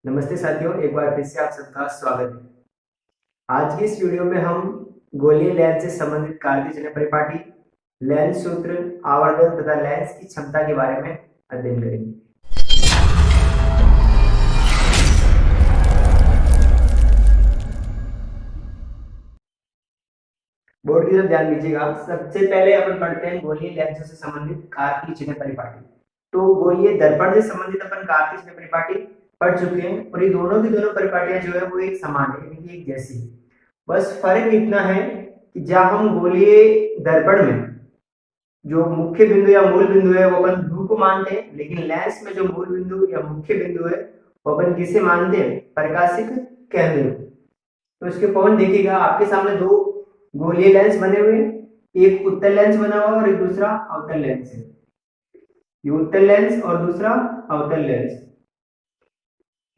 नमस्ते साथियों, एक बार फिर से आप सबका स्वागत है। आज की इस वीडियो में हम गोलीय लेंस से संबंधित कार्तीय चिन्ह परिपाटी, लेंस सूत्र, आवर्धन तथा लेंस की क्षमता के बारे में अध्ययन करेंगे। बोर्ड की तरफ ध्यान दीजिएगा। सबसे पहले अपन पढ़ते हैं गोलीय लेंसों से संबंधित कार्तीय चिन्ह परिपाटी। तो गोलीय दर्पण से संबंधित अपन कार्तीय चिन्ह परिपाटी पढ़ चुके हैं और ये दोनों की दोनों परिपाटियां जो है वो एक समान है, यानी एक जैसी। बस फर्क इतना है कि जहां हम गोलीय दर्पण में जो मुख्य बिंदु या मूल बिंदु है वो अपन ध्रुव को मानते हैं, लेकिन लेंस में जो मूल बिंदु या मुख्य बिंदु है वो अपन किसे मानते हैं? प्रकाशिक केंद्र। तो इसके पॉइंट देखिएगा, आपके सामने दो गोलीय लेंस बने हुए हैं, एक उत्तल लेंस बना हुआ और एक दूसरा अवतल लेंस है। ये उत्तल लेंस और दूसरा अवतल लेंस।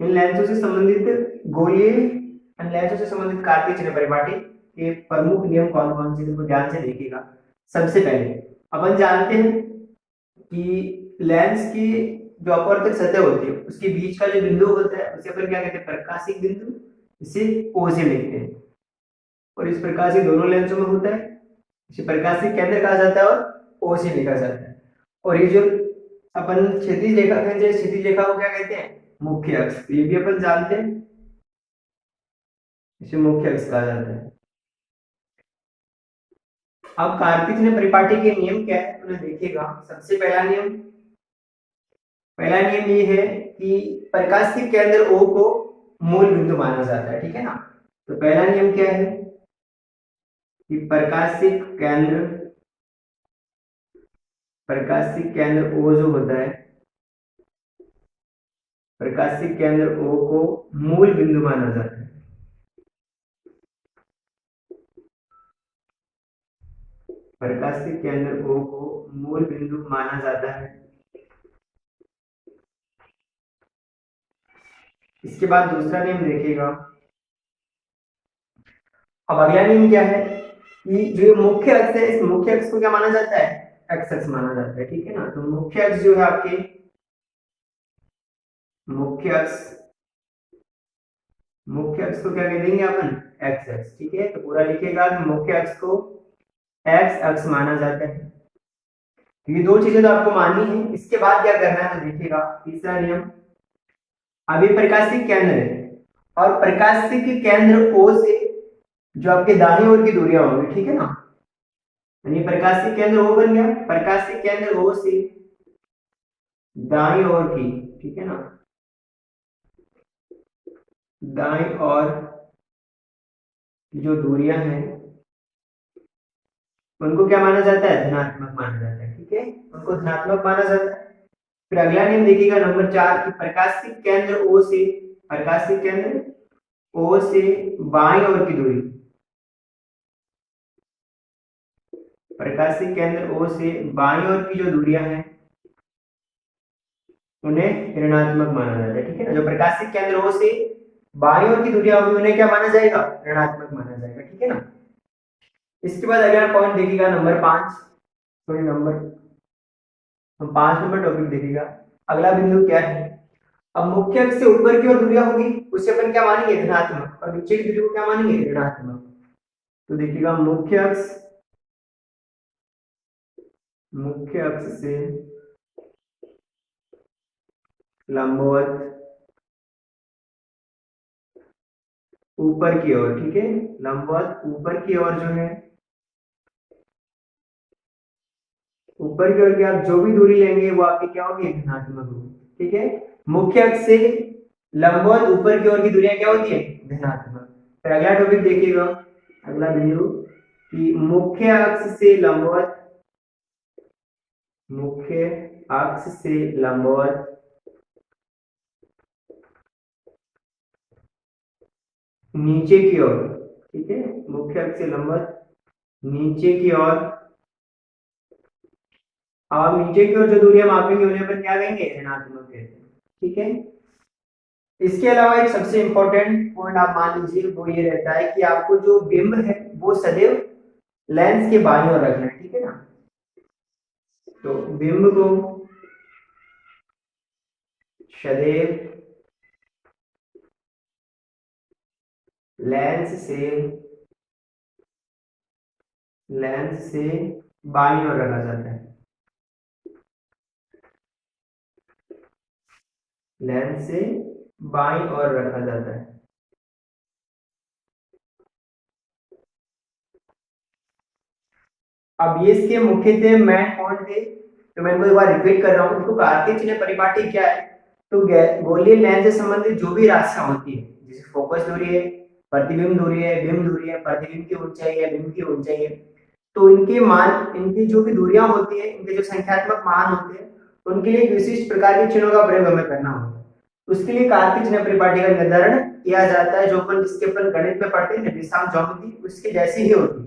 इन लेंसों से संबंधित गोलीय लेंसों से संबंधित कार्तीय चिन्ह परिपाटी के प्रमुख नियम कौन कौन से, इनको ध्यान से देखिएगा। सबसे पहले अपन जानते हैं कि लेंस की जो अपवर्तक सतह होती है उसके बीच का जो बिंदु होता है उसे अपन क्या कहते हैं? प्रकाशिक बिंदु। इसे ओ से लिखते हैं और इस प्रकार से दोनों लेंसों में होता है। इसे प्रकाशिक केंद्र कहा जाता है और ओ से लिखा जाता है। और ये जो अपन क्षैतिज रेखा खींच रहे, क्षैतिज रेखा को क्या कहते हैं? मुख्य अक्ष। ये भी अपन जानते हैं, इसे मुख्य अक्ष कहा जाता है। अब कार्तीय चिन्ह परिपाटी के नियम क्या है उन्हें देखिएगा। सबसे पहला नियम ये है कि प्रकाशिक केंद्र ओ को मूल बिंदु माना जाता है, ठीक है ना। तो पहला नियम क्या है कि प्रकाशिक केंद्र ओ जो होता है, प्रकाशिक केंद्र ओ को मूल बिंदु माना जाता है। प्रकाशिक केंद्र ओ को मूल बिंदु माना जाता है। इसके बाद दूसरा नियम देखिएगा। अब अगला नियम क्या है कि जो मुख्य अक्ष है, इस मुख्य अक्ष को क्या माना जाता है? एक्स अक्ष माना जाता है, ठीक है ना। तो मुख्य अक्ष जो है आपके मुख्य अक्ष को क्या कह देंगे अपन? एक्स अक्ष, ठीक है। तो पूरा लिखिएगा कि मुख्य अक्ष को एक्स अक्ष माना जाता है। तो ये दो चीजें तो आपको माननी है। इसके बाद क्या करना है तो देखिएगा तीसरा नियम। अभी प्रकाशिक केंद्र है और प्रकाशिक केंद्र ओ से जो आपके दाहिनी ओर की दूरियां होंगी, ठीक है ना। यानी प्रकाशिक केंद्र ओ बन गया, प्रकाशिक केंद्र ओ से दाईं ओर की, ठीक है ना, दाईं ओर जो दूरियां हैं उनको क्या माना जाता है? धनात्मक माना जाता है, ठीक है। उनको धनात्मक माना जाता है। फिर अगला नियम देखिएगा नंबर 4 की प्रकाशिक केंद्र ओ से बाईं ओर की दूरी, प्रकाशिक केंद्र ओ से बाईं ओर की जो दूरियां हैं उन्हें ऋणात्मक माना जाता है, ठीक है ना। जो प्रकाशिक केंद्र ओ से बाईं ओर की दूरियां होगी उन्हें क्या माना जाएगा? ऋणात्मक माना जाएगा, ठीक है ना। इसके बाद अगला पॉइंट देखिएगा number 5, sorry number 5 number topic देखिएगा। अगला बिंदु क्या है? अब मुख्य अक्ष से ऊपर की ओर दूरियां होगी उसे अपन क्या मानेंगे? धनात्मक, और नीचे की दूरी को क्या मानेंगे? ऋणात्मक। तो देखिएगा मुख्य अक्ष से लंबवत ऊपर की ओर, ठीक है, लंबवत ऊपर की ओर जो है, ऊपर की ओर की आप जो भी दूरी लेंगे वो आपकी क्या होगी? धनात्मक होगी, ठीक है। मुख्य अक्ष से लंबवत ऊपर की ओर की दूरियां क्या होती है? धनात्मक। फिर अगला टॉपिक देखिएगा, अगला बिंदु कि मुख्य अक्ष से लंबवत नीचे की ओर, ठीक है, मुख्य अक्ष से लंबवत नीचे की ओर। अब नीचे की ओर जो दूरियां मापेंगे उन्हें पर क्या कहेंगे? ऋणात्मक कहते हैं, ठीक है। इसके अलावा एक सबसे इंपॉर्टेंट पॉइंट आप मान लीजिए, वो ये रहता है कि आपको जो बिंब है वो सदैव लेंस के बाईं ओर रखना है, ठीक है ना। तो बिंब को सदैव लेंस से बाईं ओर रखा जाता है। लेंस से बाईं ओर रखा जाता है। अब ये इसके मुख्यतः मेन पॉइंट थे, तो मैं इनको एक बार रिपीट कर रहा हूँ। तो कार्तीय चिन्ह परिपाटी क्या है? तो गोलीय लेंस से संबंधित जो भी राशियां होती है, जैसे फोकस दूरी है, प्रतिबिंब दूरी है, बिंब दूरी है, प्रतिबिंब की ऊंचाई है, बिंब की ऊंचाई है, तो इनके मान, इनकी जो भी दूरियां होती है, इनके जो संख्यात्मक मान होते हैं, उनके लिए एक विशिष्ट प्रकार के चिन्हों का प्रयोग हमें करना होता है। उसके लिए कार्तीय चिन्ह परिपाटी का निर्धारण किया जाता है, जो अपन जिसके अपन गणित में पढ़ते हैं, निर्देशांक ज्यामिति, उसके जैसी ही होती है।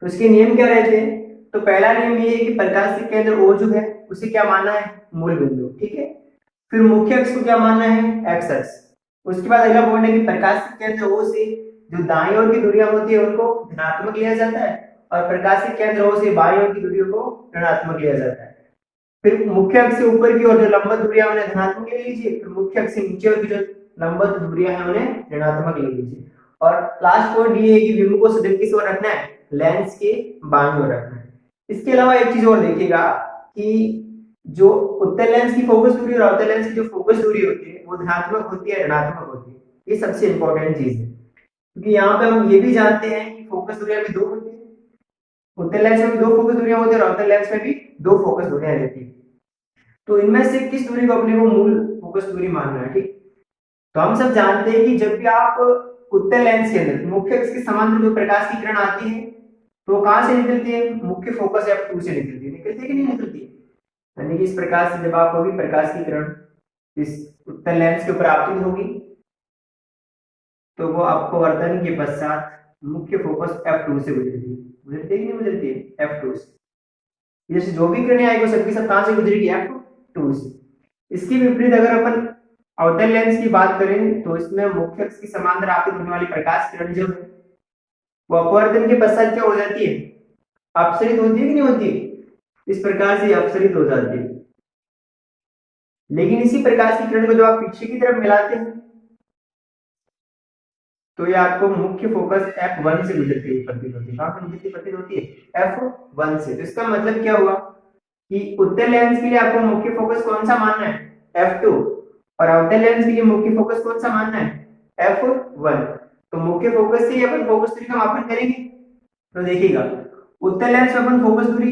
तो इसके नियम क्या रहते हैं? तो पहला नियम ये है कि प्रकाश के केंद्र O जो है उसे क्या मानना है? मूल बिंदु, ठीक है। फिर मुख्य अक्ष को क्या मानना है? एक्स अक्ष। उसके बाद अगला पॉइंट है कि प्रकाश के केंद्र O से जो दाईं ओर की दूरियां होती है उनको धनात्मक लिया जाता है, और प्रकाश के केंद्र O से बाईं ओर की दूरियों को ऋणात्मक लिया जाता है। फिर मुख्य अक्ष से ऊपर की ओर जो लंबवत दूरियां उन्हें धनात्मक ले लीजिए, फिर मुख्य अक्ष से नीचे ओर की जो लंबवत दूरियां हैं उन्हें ऋणात्मक ले लीजिए। और लास्ट पॉइंट ये है कि बिंदु को सदैव किस ओर रखना है? लेंस के बाईं ओर रखना है। इसके अलावा एक चीज और देखिएगा कि जो उत्तल लेंस की फोकस दूरी और अवतल लेंस की जो फोकस दूरी होती है वो धनात्मक होती है, ऋणात्मक होती है। ये सबसे इंपॉर्टेंट चीज है, क्योंकि यहाँ पे हम ये भी जानते हैं कि फोकस दूरियां भी दो होती है। उत्तल लेंस में भी दो फोकस दूरियां होती है और अवतल लेंस में भी दो फोकस दूरियां रहती है। तो इनमें से किस दूरी को अपने को मूल फोकस दूरी मानना है, ठीक। तो हम सब जानते हैं कि जब भी आप उत्तल लेंस के अंदर मुख्य अक्ष के समांतर जो प्रकाश की किरण आती है, तो कहां से निकलती है? मुख्य फोकस f2 से निकलती है कि नहीं निकलती है? यानी कि इस प्रकार से जब आप होगी प्रकाश की किरण इस उत्तल लेंस के ऊपर आपतित होगी, तो वो आपको वर्तन के पश्चात मुख्य फोकस f2 से गुजरती है। गुजरती है कि नहीं गुजरती है? f2 से। जैसे जो भी किरणें आएगी सबकी सब कहां से गुजरेगी? f2 से। इसके विपरीत अगर अपन अवतल लेंस की बात करें, तो इसमें मुख्य अक्ष की समांतर आपतित होने वाली प्रकाश किरण जो है वो अपवर्तन के पश्चात क्या हो जाती है? अपसरित होती है कि नहीं होती? इस प्रकार से अपसरित हो जाती है। लेकिन इसी प्रकाश की किरण को जब आप पीछे की तरफ मिलाते हैं, तो ये आपको मुख्य फोकस f1 से गुजरती हुई प्रतीत होती है। कहां से गुजरती प्रतीत होती है? f1 से। तो इसका मतलब क्या हुआ कि उत्तल लेंस के लिए आपको मुख्य फोकस कौन सा मानना है? f2। और अवतल लेंस के लिए मुख्य फोकस कौन सा मानना है? f1। तो मुख्य फोकस से ही अपन फोकस दूरी का मापन करेंगे। तो देखिएगा, उत्तल लेंस में अपन फोकस दूरी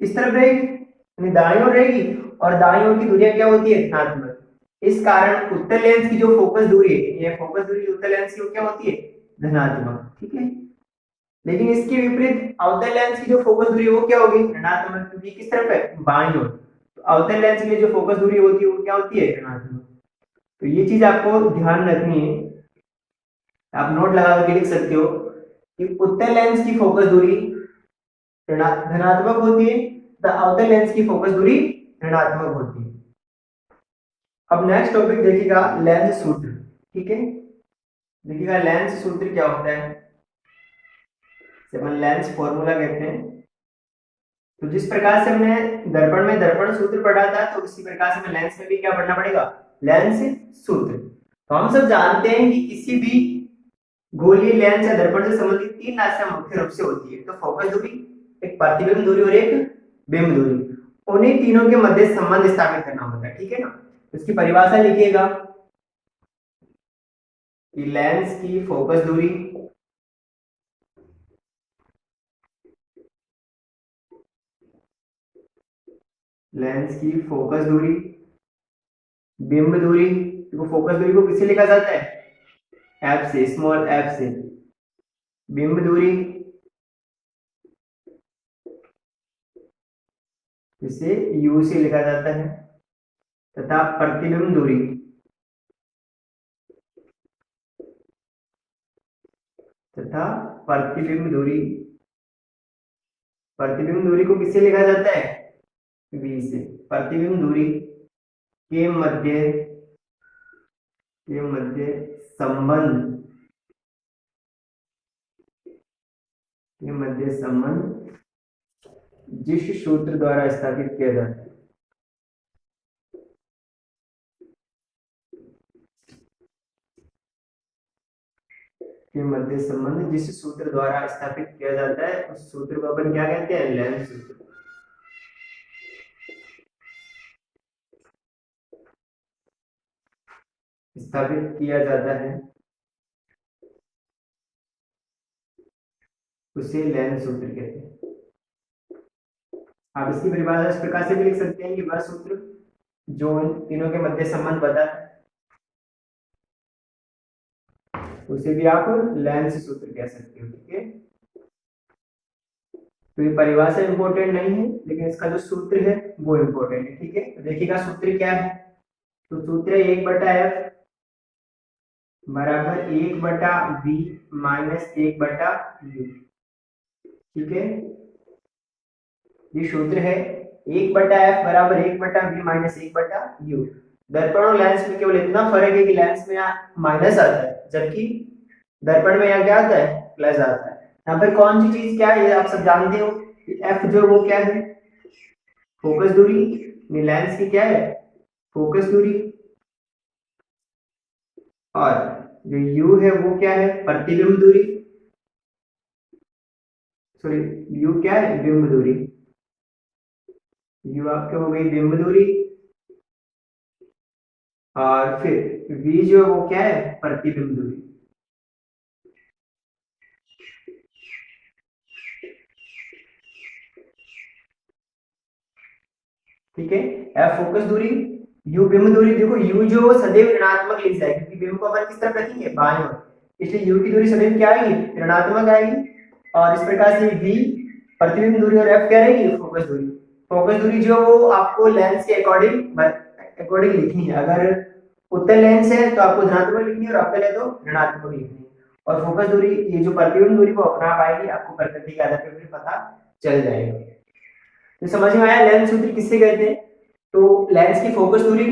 इस तरफ रहेगी, यानी दाईं ओर रहेगी, और दाईं ओर की दूरियां क्या होती है? धनात्मक। इस कारण उत्तल लेंस की जो फोकस दूरी है, ये फोकस दूरी उत्तल लेंस की क्या होती है? धनात्मक, ठीक है। लेकिन इसके विपरीत अवतल लेंस की जो फोकस दूरी है वो क्या होगी? ऋणात्मक, क्योंकि किस तरफ है? बाईं ओर। तो अवतल लेंस की जो फोकस दूरी होती है वो क्या होती है? ऋणात्मक। तो ये चीज आपको ध्यान रखनी है, आप नोट लगा करके लिख सकते हो कि उत्तल लेंस की फोकस दूरी धनात्मक होती है, द अवतल लेंस की फोकस दूरी ऋणात्मक होती है। अब नेक्स्ट टॉपिक देखिएगा लेंस सूत्र, ठीक है। देखिएगा लेंस सूत्र क्या होता है, अपन लेंस फॉर्मूला कहते हैं। तो जिस प्रकार से हमने दर्पण में दर्पण सूत्र पढ़ा था, तो उसी प्रकार से हमें लेंस में भी क्या पढ़ना पड़ेगा? लेंस सूत्र। तो हम सब जानते हैं कि किसी भी गोलीय लेंस या दर्पण से संबंधित तीन राशियां मुख्य रूप से होती है। तो फोकस दूरी, एक प्रतिबिंब दूरी और एक बिंब दूरी। उन्हीं तीनों के मध्य संबंध स्थापित करना होता है, ठीक है ना। इसकी परिभाषा लिखिएगा कि लेंस की फोकस दूरी लेंस की फोकस दूरी, बिंब दूरी, तो फोकस दूरी को किससे लिखा जाता है? एफ से, स्मॉल एफ से। बिंब दूरी इसे यू से लिखा जाता है, तथा प्रतिबिंब दूरी तथा प्रतिबिंब दूरी, प्रतिबिंब दूरी को किससे लिखा जाता है? वी से। प्रतिबिंब दूरी के मध्य संबंध जिस सूत्र द्वारा स्थापित किया जाता है, के मध्य संबंध जिस सूत्र द्वारा स्थापित किया जाता है उस सूत्र को अपन क्या कहते हैं, लेंस सूत्र। स्थापित किया जाता है उसे लेंस सूत्र कहते हैं। आप इसकी परिभाषा इस प्रकार से भी लिख सकते हैं कि वह सूत्र जो इन तीनों के मध्य संबंध बताता है उसे भी आप लेंस सूत्र कह सकते हो। ठीक है, तो ये परिभाषा इंपॉर्टेंट नहीं है लेकिन इसका जो सूत्र है वो इंपॉर्टेंट है। ठीक है, तो देखिएगा सूत्र क्या है, तो सूत्र है 1/f बराबर 1/v माइनस 1/u। ठीक है, ये सूत्र है 1/f बराबर 1/v माइनस 1/u। दर्पण और लेंस में केवल इतना फर्क है कि लेंस में यहाँ माइनस आता है जबकि दर्पण में यहाँ क्या आता है, प्लस आता है। यहाँ पर कौन सी चीज क्या है ये आप सब जानते हो, एफ जो वो क्या है, फोकस दूरी, लेंस की क्या है, फोकस दूरी, और जो यू है वो क्या है, प्रतिबिंब दूरी, सॉरी यू क्या है, बिंब दूरी। यू आपके हो गई बिंब दूरी, और फिर वी जो वो क्या है, प्रतिबिंब दूरी। ठीक है, एफ फोकस दूरी, यू बिंब दूरी। देखो यू जो वो सदैव ऋणात्मक लिखा जाएगा क्योंकि बिंब को अपन किस तरफ रखेंगे, बाएं ओर, इसलिए यू की दूरी सदैव क्या आएगी, ऋणात्मक आएगी। और इस प्रकार से वी प्रतिबिंब दूरी और एफ क्या रहेगी, फोकस दूरी। फोकस दूरी जो वो आपको लेंस के अकॉर्डिंग लिखनी है। अगर उत्तल लेंस है तो आपको धनात्मक लिखनी है और अवतल है तो ऋणात्मक लिखनी है। और फोकस दूरी ये जो प्रतिबिंब दूरी वो अपना पाएगी, आपको प्रकृति के आधार पर भी पता चल जाएगा। तो समझ में आया लेंस सूत्र किससे कहते हैं, तो लेंस की फोकस दूरी,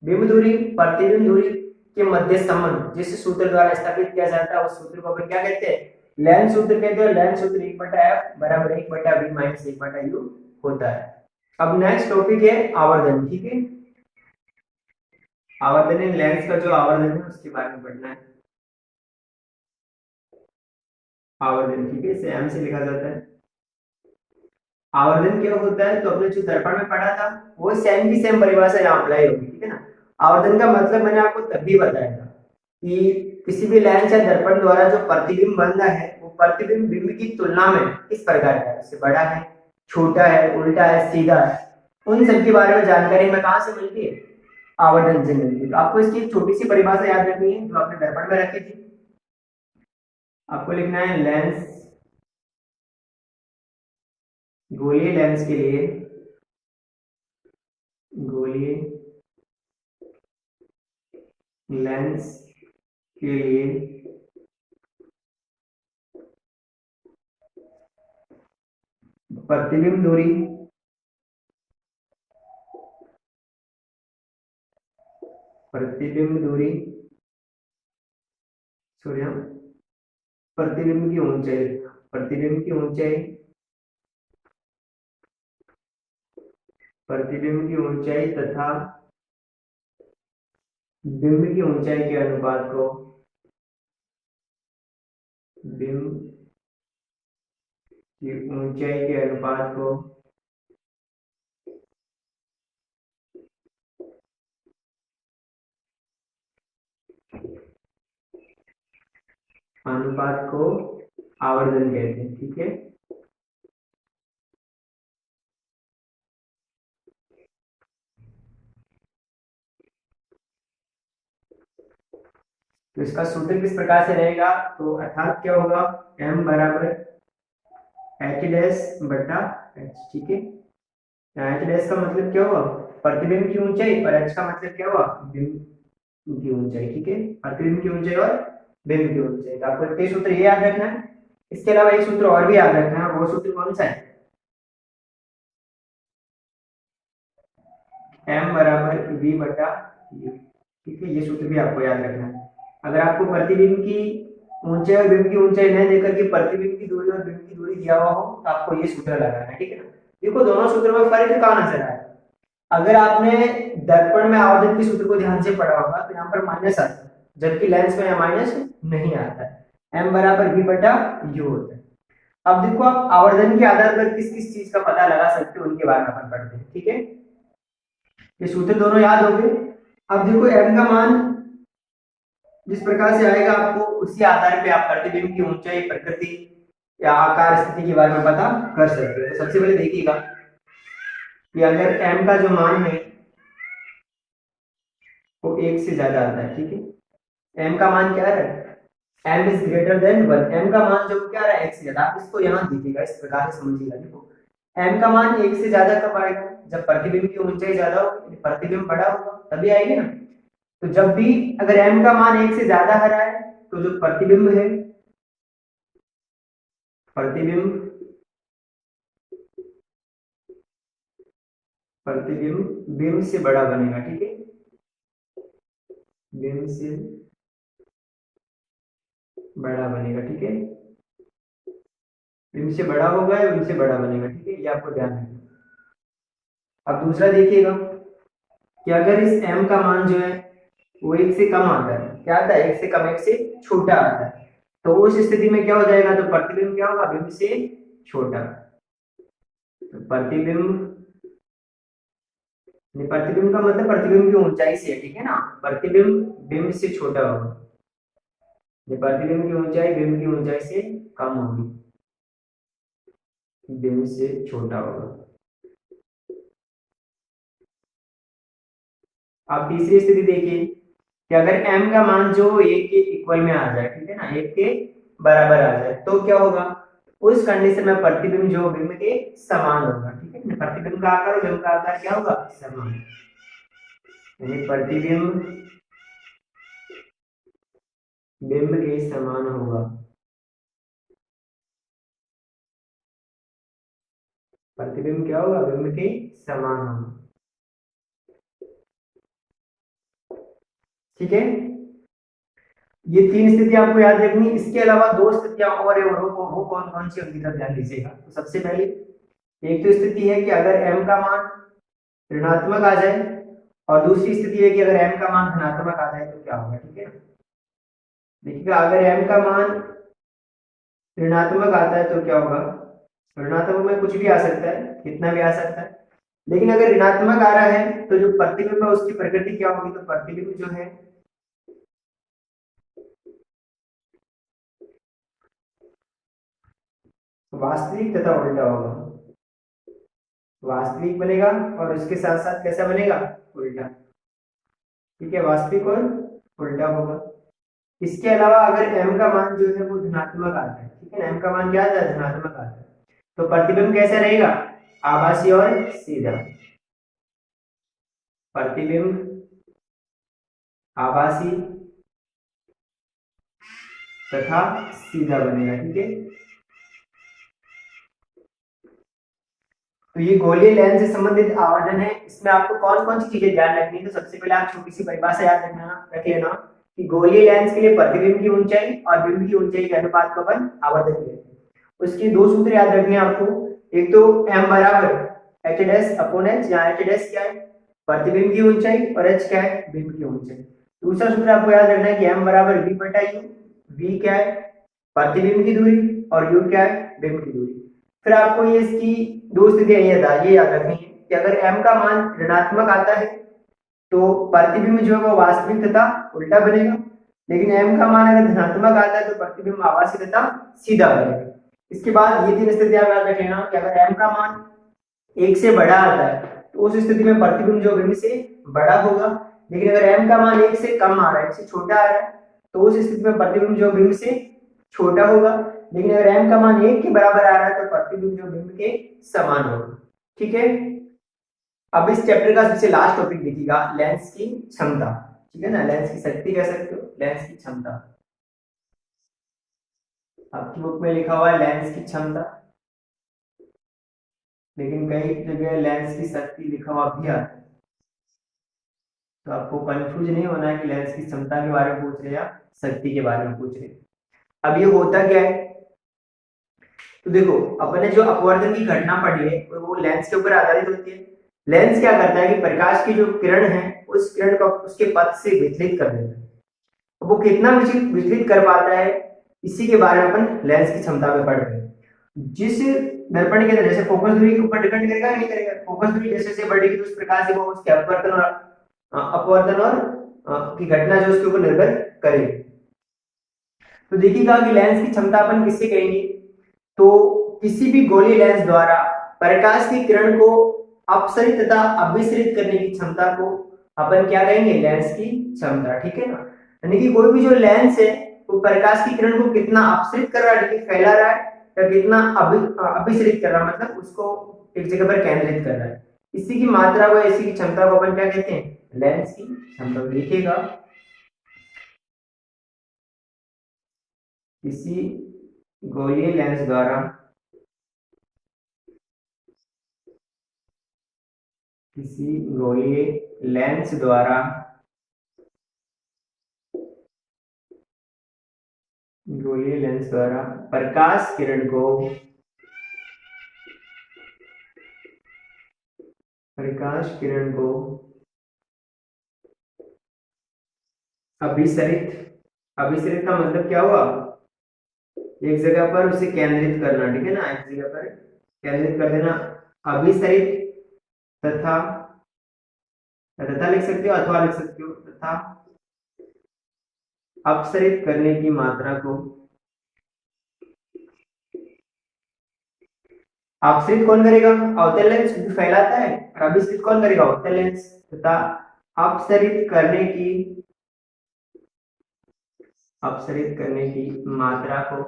बिंब दूरी, प्रतिबिंब दूरी के मध्य संबंध जिस सूत्र द्वारा स्थापित किया जाता है उस सूत्र को अपन क्या कहते हैं, लेंस सूत्र कहते हैं। लेंस सूत्र 1/f बराबर 1/v माइनस 1/u होता है। अब नेक्स्ट टॉपिक है आवर्धन। ठीक है, आवर्धन लेंस का जो आवर्धन है उसके बारे में पढ़ना है। आवर्धन, ठीक है, इसे एम से लिखा जाता है। आवर्धन क्या होता है, तो अपने जो दर्पण में पढ़ा था वो सेम की सेम परिभाषा यहाँ अप्लाई होगी। ठीक है ना, आवर्धन का मतलब मैंने आपको तब भी बताया था कि किसी भी लेंस या दर्पण द्वारा जो प्रतिबिंब बन रहा है वो प्रतिबिंब बिंब की तुलना में किस प्रकार का है, उससे बड़ा है, छोटा है, उल्टा है, सीधा है, उन सब के बारे में जानकारी हमें कहाँ से मिलती है, आवर्धन से मिलती है। तो आपको इसकी छोटी सी परिभाषा याद रखनी है जो आपने दर्पण में रखी थी। आपको लिखना है लेंस, गोलीय लेंस के लिए, गोलीय लेंस के लिए प्रतिबिंब दूरी, प्रतिबिंब दूरी, सॉरी प्रतिबिंब की ऊंचाई, प्रतिबिंब की ऊंचाई, प्रतिबिंब की ऊंचाई तथा बिंब की ऊंचाई के अनुपात को, बिंब की ऊंचाई के अनुपात को आवर्धन कहते हैं। ठीक है, तो इसका सूत्र किस प्रकार से रहेगा, तो अर्थात क्या होगा, m बराबर h डैश बटा h। ठीक है, h डैश का मतलब क्या हुआ, प्रतिबिंब की ऊंचाई, और h का मतलब क्या हुआ, बिंब की ऊंचाई। ठीक है, प्रतिबिंब की ऊंचाई और बिंब की ऊंचाई। तो आपको ये सूत्र ये याद रखना है। इसके अलावा एक सूत्र और भी याद रखना है, वो सूत्र कौन सा है, m बराबर v बटा u। ठीक है, ये सूत्र भी आपको याद रखना है। अगर आपको प्रतिबिंब की ऊंचाई और बिंब की ऊंचाई नहीं देकर के प्रतिबिंब की दूरी और बिंब की दूरी दिया हुआ हो तो आपको ये सूत्र लगाना है। ठीक है ना, देखो दोनों सूत्रों में फर्क कहाँ नजर आया, अगर आपने दर्पण में आवर्धन के सूत्र को ध्यान से पढ़ा होगा तो यहाँ पर माइनस आता है जबकि लेंस में यहाँ माइनस नहीं आता है। m बराबर v बटा u होता है। अब देखो आप आवर्धन के आधार पर किस किस चीज का पता लगा सकते हो उनके बारे में अपन पढ़ते हैं, ठीक है। ये सूत्र दोनों याद हो गए। अब देखो m का मान जिस प्रकार से आएगा आपको उसी आधार पे आप प्रतिबिंब की ऊंचाई, प्रकृति या आकार, स्थिति के बारे में पता कर सकते हो। तो सबसे पहले देखिएगा कि अगर m का जो मान है वो 1 से ज्यादा आता है, ठीक है। m का मान क्या है, m is greater than 1। m का मान जो क्या है 1 से ज्यादा। आप इसको यहाँ दीजिएगा, इस प्रकार से समझिएगा। देखो m का मान 1 से ज्यादा कब आएगा, जब प्रतिबिंब की ऊंचाई ज्यादा होगी, प्रतिबिंब बड़ा होगा तभी आएगी ना। तो जब भी अगर m का मान 1 से ज्यादा आ रहा है तो जो प्रतिबिंब है, प्रतिबिंब बिंब से बड़ा बनेगा, ठीक है। बिंब से बड़ा बनेगा, ठीक है। बिंब से बड़ा होगा या बिंब से बड़ा बनेगा, ठीक है, ये आपको ध्यान रखना। अब दूसरा देखिएगा कि अगर इस m का मान जो है वो 1 से कम आता है, क्या आता है 1 से कम, 1 से छोटा आता है, तो उस स्थिति में क्या हो जाएगा, तो प्रतिबिंब क्या होगा, बिंब से छोटा। तो प्रतिबिंब का मतलब प्रतिबिंब की ऊंचाई से है, ठीक है ना। प्रतिबिंब बिंब से छोटा होगा, प्रतिबिंब की ऊंचाई बिंब की ऊंचाई से कम होगी, बिंब से छोटा होगा। अब तीसरी स्थिति देखिए कि अगर m का मान जो 1 के इक्वल में आ जाए, ठीक है ना, 1 के बराबर आ जाए, तो क्या होगा, उस कंडीशन में प्रतिबिंब जो बिंब के समान होगा, ठीक है। प्रतिबिंब का आकार और बिंब का आकार क्या होगा, समान, यानी प्रतिबिंब बिंब के समान होगा। प्रतिबिंब क्या होगा, बिंब के समान होगा, ठीक है। ये 3 स्थिति आपको याद रखनी। इसके अलावा 2 स्थितियां और है, वो कौन कौन सी, उनकी तरफ ध्यान दीजिएगा। तो सबसे पहले एक तो स्थिति है कि अगर m का मान ऋणात्मक आ जाए, और दूसरी स्थिति है कि अगर m का मान धनात्मक आ जाए तो क्या होगा, ठीक है। देखिएगा अगर m का मान ऋणात्मक आता है तो क्या होगा, ऋणात्मक में कुछ भी आ सकता है, कितना भी आ सकता है। लेकिन अगर ऋणात्मक आ रहा है तो जो प्रतिबिंब है उसकी प्रकृति क्या होगी, तो प्रतिबिंब जो है वास्तविक तथा उल्टा होगा, वास्तविक बनेगा और उसके साथ साथ कैसा बनेगा, उल्टा, ठीक है, वास्तविक और उल्टा होगा। इसके अलावा अगर m का मान जो है वो धनात्मक आता है, ठीक है ना, m का मान क्या आता है, धनात्मक आता है, तो प्रतिबिंब कैसा रहेगा, आभासी और सीधा। प्रतिबिंब आभासी तथा सीधा बनेगा, ठीक है। तो ये गोलीय लेंस से संबंधित आवर्धन है। इसमें आपको कौन कौन सी चीजें ध्यान रखनी है, तो सबसे पहले आप छोटी सी परिभाषा याद रख लेना कि गोलीय लेंस के लिए प्रतिबिंब की ऊंचाई और बिंब की ऊंचाई के अनुपात को अपन आवर्धन कहते हैं। उसके 2 सूत्र याद रखने हैं आपको। एक तो m बराबर h डैश अपॉन h, जहां h डैश क्या है, प्रतिबिंब की ऊंचाई, और h क्या है, बिंब की ऊंचाई। दूसरा सूत्र आपको याद रखना है कि m बराबर v बटा u, v क्या है, प्रतिबिंब की दूरी, और u क्या है, बिंब की दूरी। फिर आपको ये इसकी 2 स्थितियां ये याद रखनी है कि अगर m का मान ऋणात्मक आता है तो प्रतिबिंब जो है वो वास्तविक तथा उल्टा बनेगा, लेकिन m का मान अगर धनात्मक आता है तो प्रतिबिंब आभासी तथा सीधा बनेगा। इसके बाद ये 3 स्थितियां याद रख लेना कि अगर m का मान 1 से बड़ा आता है तो उस स्थिति में प्रतिबिंब जो बिंब से बड़ा होगा, लेकिन अगर m का मान 1 से कम आ रहा है, 1 से छोटा आ रहा है, तो उस स्थिति में प्रतिबिंब जो बिंब से छोटा होगा, लेकिन अगर m का मान 1 के बराबर आ रहा है तो प्रतिबिंब जो बिंब के समान होगा, ठीक है। अब इस चैप्टर का सबसे लास्ट टॉपिक देखिएगा, लेंस की क्षमता, ठीक है ना, लेंस की शक्ति कह सकते हो, लेंस की क्षमता। आपकी बुक में लिखा हुआ है लेंस की क्षमता, लेकिन कई जगह लेंस की शक्ति लिखा हुआ भी आता है, तो आपको कंफ्यूज नहीं होना है कि लेंस की क्षमता के बारे में पूछ रहे या शक्ति के बारे में पूछ रहे। अब ये होता क्या है, तो देखो अपने जो अपवर्तन की घटना पढ़ी है वो लेंस के ऊपर आधारित होती है। लेंस क्या करता है कि प्रकाश की जो किरण है उस किरण को उसके पथ से विचलित कर देता है। वो कितना विचलित कर पाता है, इसी के बारे में अपन लेंस की क्षमता पे पढ़ रहे हैं। जिस दर्पण के अंदर जैसे फोकस दूरी के ऊपर डिपेंड करेगा या नहीं करेगा, फोकस दूरी जैसे जैसे बढ़ेगी तो उस प्रकार से वो उसके अपवर्तन और अपवर्तन और की घटना जो उसके ऊपर निर्भर करेगी। तो देखिएगा कि लेंस की क्षमता अपन किससे कहेंगे, तो किसी भी गोलीय लेंस द्वारा प्रकाश की किरण को अपसरित तथा अभिसरित करने की क्षमता को अपन क्या कहेंगे, लेंस की क्षमता, ठीक है ना। यानी कि कोई भी जो लेंस है वो प्रकाश की किरण को कितना अपसरित कर रहा है, फैला रहा है, या कितना अभिसरित कर रहा है, मतलब उसको एक जगह पर केंद्रित कर रहा है, इसी की मात्रा को, इसी की क्षमता को अपन क्या कहते हैं, लेंस की क्षमता। देखिएगा किसी गोलीय लेंस द्वारा किसी गोलीय लेंस द्वारा गोलीय लेंस द्वारा प्रकाश किरण को अभिसरित, अभिसरित का मतलब क्या हुआ, एक जगह पर उसे केंद्रित करना, ठीक है ना, एक जगह पर केंद्रित कर देना। अभिसरित तथा, तथा लिख सकते हो अथवा लिख सकते हो, तथा अपसरित करने की मात्रा को, अपसरित कौन करेगा, अवतल लेंस जो फैलाता है, और अभिसरित कौन करेगा, अवतल लेंस। तथा अपसरित करने की, अपसरित करने की मात्रा को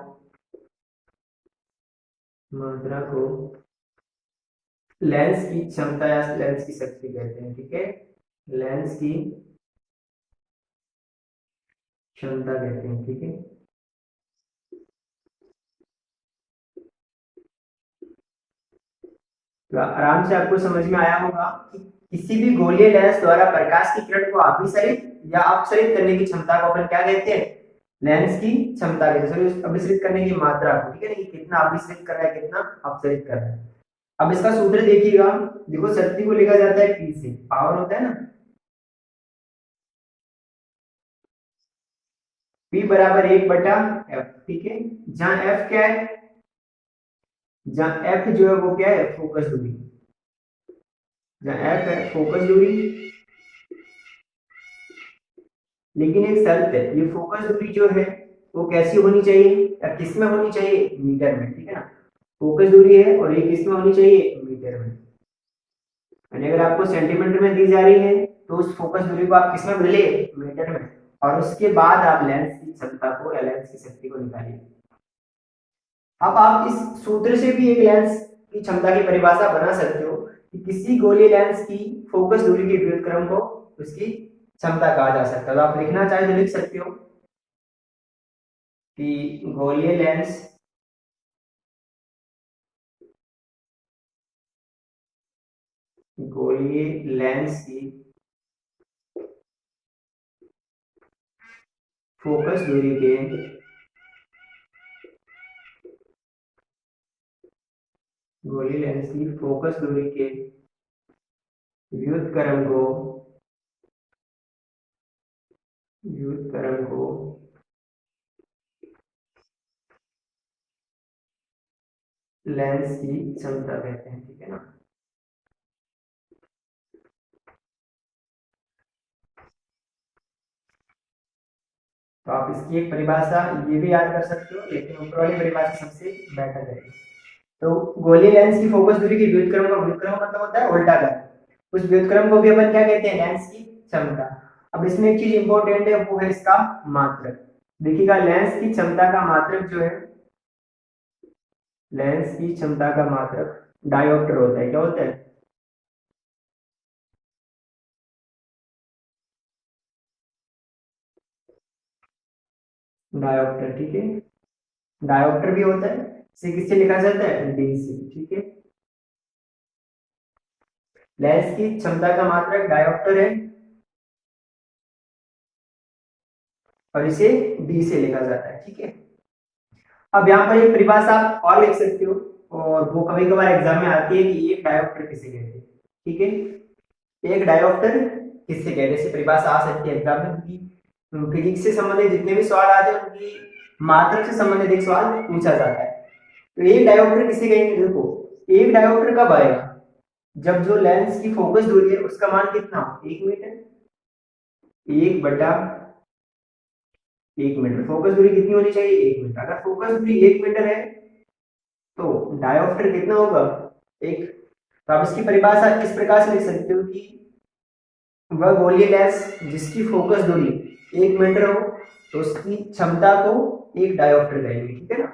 लेंस की क्षमता या लेंस की शक्ति कहते हैं, ठीक है, लेंस की क्षमता कहते हैं, ठीक है। तो आराम से आपको समझ में आया होगा कि किसी भी गोलीय लेंस द्वारा प्रकाश की किरण को अभिसरित या अपसरित करने की क्षमता को अपन क्या कहते हैं, लेंस की क्षमता कहते हैं, सॉरी अभिसरित करने की मात्रा को, ठीक है ना, कि कितना अभिसरित कर रहा है, कितना अपसरित कर रहा है। अब इसका सूत्र देखिएगा, देखो शक्ति को लिखा जाता है P से, पावर होता है ना, P बराबर 1/F, ठीक है, जहां F क्या है, जहां F जो है वो क्या है, फोकस दूरी, जहां F है फोकस दूरी। लेकिन एक शर्त है, ये फोकस दूरी जो है वो कैसी होनी चाहिए, या किस में होनी चाहिए, मीटर में, ठीक है ना, फोकस दूरी है और ये किस में होनी चाहिए, मीटर में। यानी अगर आपको सेंटीमीटर में दी जा रही है तो उस फोकस दूरी को आप किस में बदले, मीटर में, और उसके बाद आप लेंस की क्षमता को या लेंस की शक्ति को निकालिए। अब आप इस सूत्र से भी एक लेंस की क्षमता की परिभाषा बना सकते हो कि किसी गोलीय लेंस की फोकस दूरी के व्युत्क्रम को उसकी क्षमता कहा जा सकता है। तो आप लिखना चाहे तो लिख सकते हो कि गोलीय लेंस की फोकस दूरी के गोलीय लेंस की फोकस दूरी के व्युत्क्रम को लेंस की क्षमता कहते हैं, ठीक है ना। तो आप इसकी एक परिभाषा ये भी याद कर सकते हो, लेकिन ऊपर वाली परिभाषा सबसे बेटर है। तो गोलीय लेंस की फोकस दूरी के व्युत्क्रम का, व्युत्क्रम मतलब होता है उल्टा कर, उस व्युत्क्रम को भी अपन क्या कहते हैं, लेंस की क्षमता। अब इसमें एक चीज इंपॉर्टेंट है, वो है इसका मात्रक। देखिएगा लेंस की क्षमता का मात्रक जो है, लेंस की क्षमता का मात्रक डायोप्टर होता है। क्या होता है, डायोप्टर, ठीक है, डायोप्टर भी होता है, इसे किससे लिखा जाता है, डी से, ठीक है। लेंस की क्षमता का मात्रक डायोप्टर है और इसे डी से लिखा जाता है, ठीक है। अब यहाँ पर एक परिभाषा आप और लिख सकते हो, और वो कभी कभार एग्जाम में आती है कि एक डायोप्टर किसे कहते हैं, ठीक है, एक डायोप्टर किससे कहते हैं, ऐसी परिभाषा आ सकती है एग्जाम में, क्योंकि फिजिक्स से संबंधित जितने भी सवाल आते हैं उनकी मात्रक से संबंधित एक सवाल पूछा जाता है। तो एक डायोप्टर किसे कहेंगे? देखो, एक डायोप्टर कब आएगा? जब जो लेंस की फोकस दूरी है उसका मान कितना हो? 1 मीटर। 1/1 मीटर। फोकस दूरी कितनी होनी चाहिए? 1 मीटर। अगर फोकस दूरी 1 मीटर है तो डायोप्टर कितना होगा? एक। तो आप इसकी परिभाषा इस प्रकार से लिख सकते हो कि वह गोलीय लेंस जिसकी फोकस दूरी 1 मीटर हो तो उसकी क्षमता को एक डायोप्टर कहेंगे, ठीक है ना।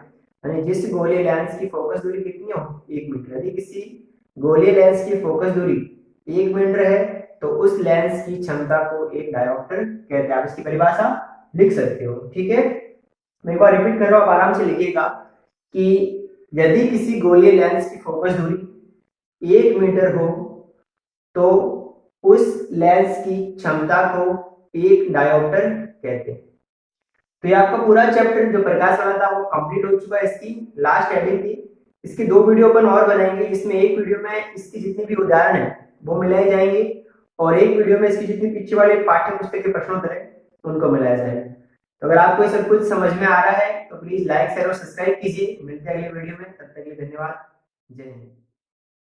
यानी जिस गोलीय लेंस की फोकस दूरी कितनी हो? 1 मीटर। यदि किसी गोलीय लेंस की फोकस दूरी 1 मीटर है तो उस लेंस की क्षमता को एक डायोप्टर कहते हैं। आप इसकी परिभाषा लिख सकते हो, ठीक है। मैं एक बार रिपीट कर रहा हूं, आप आराम से लिखिएगा कि यदि किसी गोलीय लेंस की फोकस दूरी 1 मीटर हो तो उस लेंस की क्षमता को एक डायोप्टर कहते हैं। तो ये आपका पूरा चैप्टर जो प्रकाश वाला था वो कंप्लीट हो चुका है। इसकी लास्ट हेडिंग थी। इसकी 2 वीडियो अपन और बनाएंगे। इसमें एक वीडियो में इसकी जितनी भी उदाहरण है वो मिलाए जाएंगे और एक वीडियो में इसकी जितनी पीछे वाले पाठ्य पुस्तक के प्रश्नोत्तर है उनको मिलाया जाएगा। तो अगर आपको ये सब कुछ समझ में आ रहा है तो प्लीज लाइक शेयर और सब्सक्राइब कीजिए। मिलते हैं अगले वीडियो में, तब तक के लिए धन्यवाद। जय हिंद।